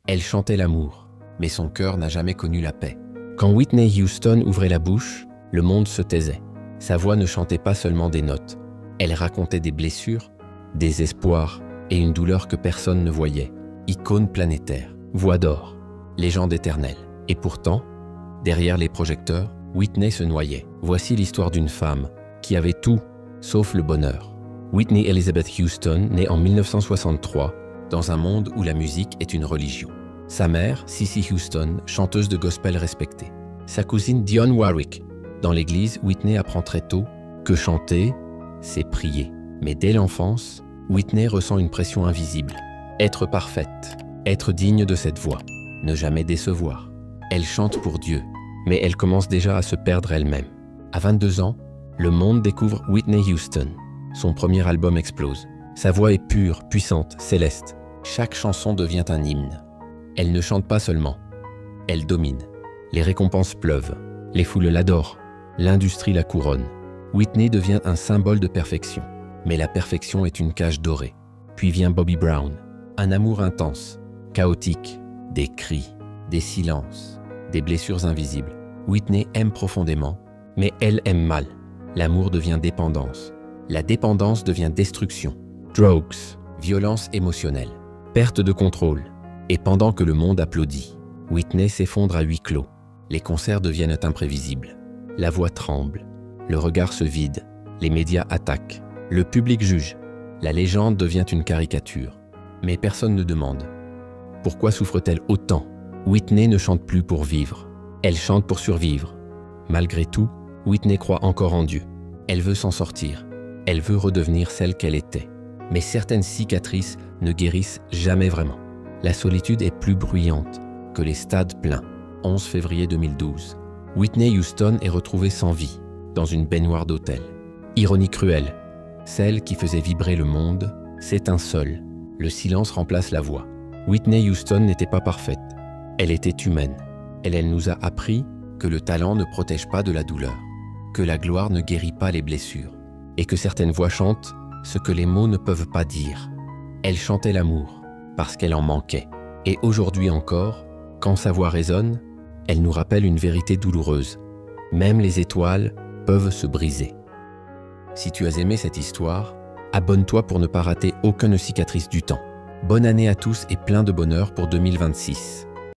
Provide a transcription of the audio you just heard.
Elle chantait l'amour, mais son cœur n'a jamais connu la paix. Quand Whitney Houston ouvrait la bouche, le monde se taisait. Sa voix ne chantait pas seulement des notes. Elle racontait des blessures, des espoirs et une douleur que personne ne voyait. Icône planétaire, voix d'or, légende éternelle. Et pourtant, derrière les projecteurs, Whitney se noyait. Voici l'histoire d'une femme qui avait tout, sauf le bonheur. Whitney Elizabeth Houston naît en 1963 dans un monde où la musique est une religion. Sa mère, Cissy Houston, chanteuse de gospel respectée. Sa cousine Dionne Warwick. Dans l'église, Whitney apprend très tôt que chanter, c'est prier. Mais dès l'enfance, Whitney ressent une pression invisible. Être parfaite, être digne de cette voix, ne jamais décevoir. Elle chante pour Dieu, mais elle commence déjà à se perdre elle-même. À 22 ans, le monde découvre Whitney Houston. Son premier album explose. Sa voix est pure, puissante, céleste. Chaque chanson devient un hymne. Elle ne chante pas seulement, elle domine. Les récompenses pleuvent, les foules l'adorent, l'industrie la couronne. Whitney devient un symbole de perfection. Mais la perfection est une cage dorée. Puis vient Bobby Brown. Un amour intense, chaotique, des cris, des silences, des blessures invisibles. Whitney aime profondément, mais elle aime mal. L'amour devient dépendance. La dépendance devient destruction. Drugs, violence émotionnelle, perte de contrôle. Et pendant que le monde applaudit, Whitney s'effondre à huis clos. Les concerts deviennent imprévisibles. La voix tremble, le regard se vide, les médias attaquent, le public juge. La légende devient une caricature. Mais personne ne demande. Pourquoi souffre-t-elle autant? Whitney ne chante plus pour vivre. Elle chante pour survivre. Malgré tout, Whitney croit encore en Dieu. Elle veut s'en sortir. Elle veut redevenir celle qu'elle était. Mais certaines cicatrices ne guérissent jamais vraiment. La solitude est plus bruyante que les stades pleins. 11 février 2012. Whitney Houston est retrouvée sans vie, dans une baignoire d'hôtel. Ironie cruelle. Celle qui faisait vibrer le monde s'éteint seule. Le silence remplace la voix. Whitney Houston n'était pas parfaite. Elle était humaine. Elle nous a appris que le talent ne protège pas de la douleur, que la gloire ne guérit pas les blessures, et que certaines voix chantent ce que les mots ne peuvent pas dire. Elle chantait l'amour, parce qu'elle en manquait. Et aujourd'hui encore, quand sa voix résonne, elle nous rappelle une vérité douloureuse. Même les étoiles peuvent se briser. Si tu as aimé cette histoire, abonne-toi pour ne pas rater aucune cicatrice du temps. Bonne année à tous et plein de bonheur pour 2026.